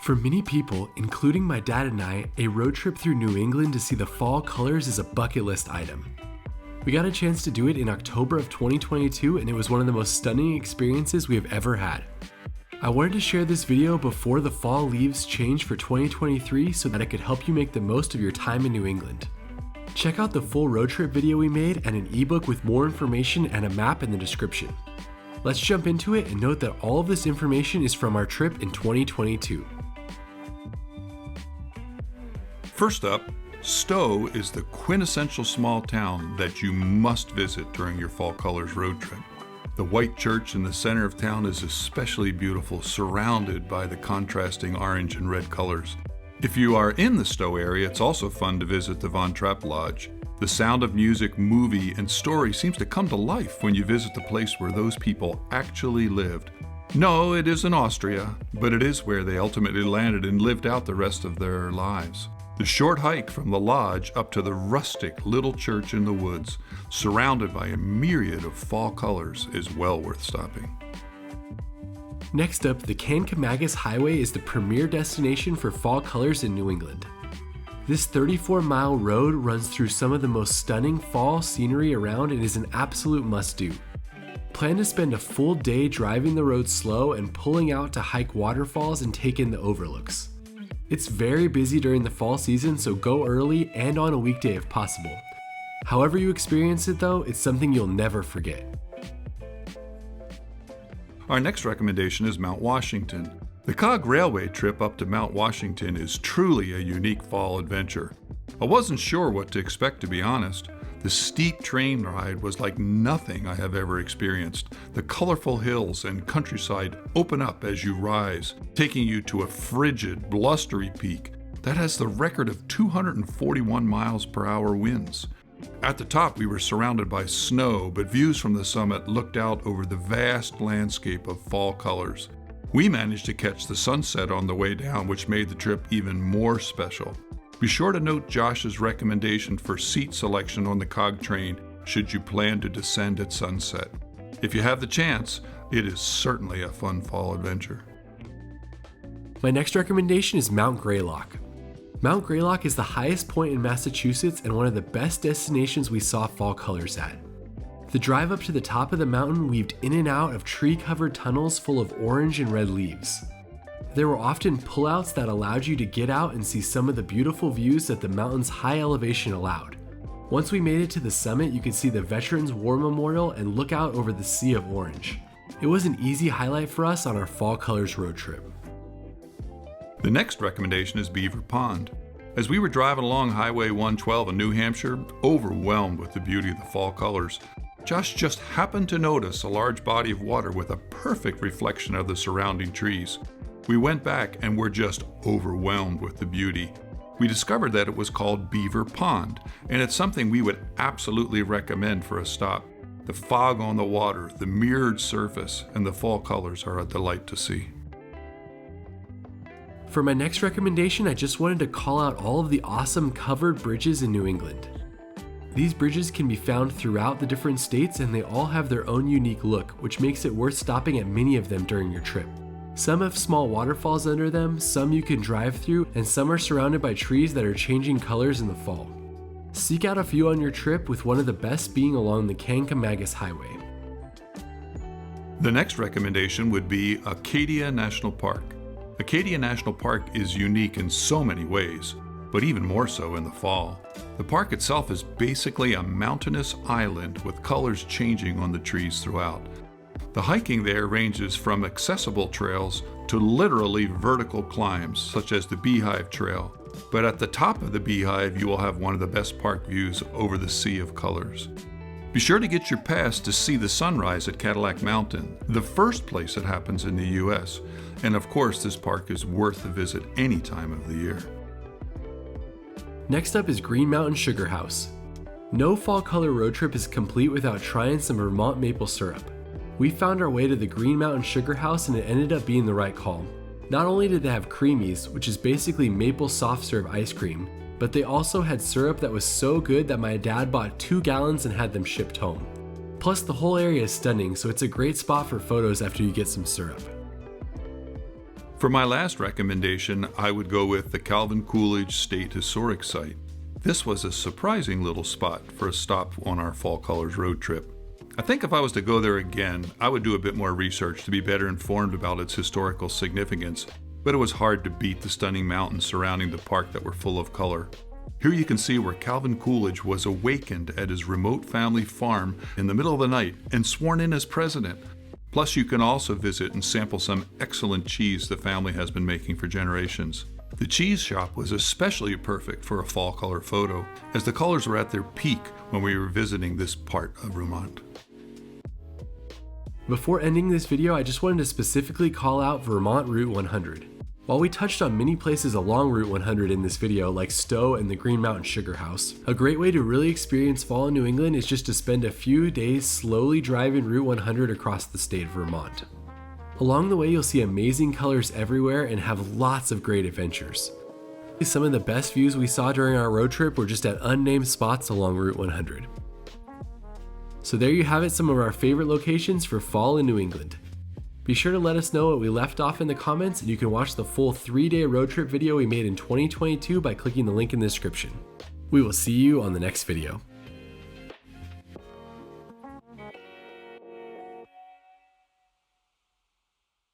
For many people, including my dad and I, a road trip through New England to see the fall colors is a bucket list item. We got a chance to do it in October of 2022, and it was one of the most stunning experiences we have ever had. I wanted to share this video before the fall leaves change for 2023 so that it could help you make the most of your time in New England. Check out the full road trip video we made and an ebook with more information and a map in the description. Let's jump into it and note that all of this information is from our trip in 2022. First up, Stowe is the quintessential small town that you must visit during your Fall Colors road trip. The white church in the center of town is especially beautiful, surrounded by the contrasting orange and red colors. If you are in the Stowe area, it's also fun to visit the Von Trapp Lodge. The Sound of Music movie and story seems to come to life when you visit the place where those people actually lived. No, it isn't Austria, but it is where they ultimately landed and lived out the rest of their lives. The short hike from the lodge up to the rustic little church in the woods, surrounded by a myriad of fall colors, is well worth stopping. Next up, the Kancamagus Highway is the premier destination for fall colors in New England. This 34-mile road runs through some of the most stunning fall scenery around and is an absolute must-do. Plan to spend a full day driving the road slow and pulling out to hike waterfalls and take in the overlooks. It's very busy during the fall season, so go early and on a weekday if possible. However you experience it though, it's something you'll never forget. Our next recommendation is Mount Washington. The Cog Railway trip up to Mount Washington is truly a unique fall adventure. I wasn't sure what to expect, to be honest. The steep train ride was like nothing I have ever experienced. The colorful hills and countryside open up as you rise, taking you to a frigid, blustery peak that has the record of 241 miles per hour winds. At the top, we were surrounded by snow, but views from the summit looked out over the vast landscape of fall colors. We managed to catch the sunset on the way down, which made the trip even more special. Be sure to note Josh's recommendation for seat selection on the Cog train should you plan to descend at sunset. If you have the chance, it is certainly a fun fall adventure. My next recommendation is Mount Greylock. Mount Greylock is the highest point in Massachusetts and one of the best destinations we saw fall colors at. The drive up to the top of the mountain weaved in and out of tree-covered tunnels full of orange and red leaves. There were often pullouts that allowed you to get out and see some of the beautiful views that the mountain's high elevation allowed. Once we made it to the summit, you could see the Veterans War Memorial and look out over the Sea of Orange. It was an easy highlight for us on our Fall Colors road trip. The next recommendation is Beaver Pond. As we were driving along Highway 112 in New Hampshire, overwhelmed with the beauty of the fall colors, Josh just happened to notice a large body of water with a perfect reflection of the surrounding trees. We went back and were just overwhelmed with the beauty. We discovered that it was called Beaver Pond, and it's something we would absolutely recommend for a stop. The fog on the water, the mirrored surface, and the fall colors are a delight to see. For my next recommendation, I just wanted to call out all of the awesome covered bridges in New England. These bridges can be found throughout the different states, and they all have their own unique look, which makes it worth stopping at many of them during your trip. Some have small waterfalls under them, some you can drive through, and some are surrounded by trees that are changing colors in the fall. Seek out a few on your trip, with one of the best being along the Kancamagus Highway. The next recommendation would be Acadia National Park. Acadia National Park is unique in so many ways, but even more so in the fall. The park itself is basically a mountainous island with colors changing on the trees throughout. The hiking there ranges from accessible trails to literally vertical climbs, such as the Beehive Trail. But at the top of the Beehive, you will have one of the best park views over the sea of colors. Be sure to get your pass to see the sunrise at Cadillac Mountain, the first place it happens in the U.S. And of course, this park is worth a visit any time of the year. Next up is Green Mountain Sugar House. No fall color road trip is complete without trying some Vermont maple syrup. We found our way to the Green Mountain Sugar House and it ended up being the right call. Not only did they have creamies, which is basically maple soft serve ice cream, but they also had syrup that was so good that my dad bought 2 gallons and had them shipped home. Plus the whole area is stunning, so it's a great spot for photos after you get some syrup. For my last recommendation, I would go with the Calvin Coolidge State Historic Site. This was a surprising little spot for a stop on our Fall Colors road trip. I think if I was to go there again, I would do a bit more research to be better informed about its historical significance, but it was hard to beat the stunning mountains surrounding the park that were full of color. Here you can see where Calvin Coolidge was awakened at his remote family farm in the middle of the night and sworn in as president. Plus, you can also visit and sample some excellent cheese the family has been making for generations. The cheese shop was especially perfect for a fall color photo, as the colors were at their peak when we were visiting this part of Vermont. Before ending this video, I just wanted to specifically call out Vermont Route 100. While we touched on many places along Route 100 in this video, like Stowe and the Green Mountain Sugar House, a great way to really experience fall in New England is just to spend a few days slowly driving Route 100 across the state of Vermont. Along the way, you'll see amazing colors everywhere and have lots of great adventures. Some of the best views we saw during our road trip were just at unnamed spots along Route 100. So there you have it, some of our favorite locations for fall in New England. Be sure to let us know what we left off in the comments, and you can watch the full 3-day road trip video we made in 2022 by clicking the link in the description. We will see you on the next video.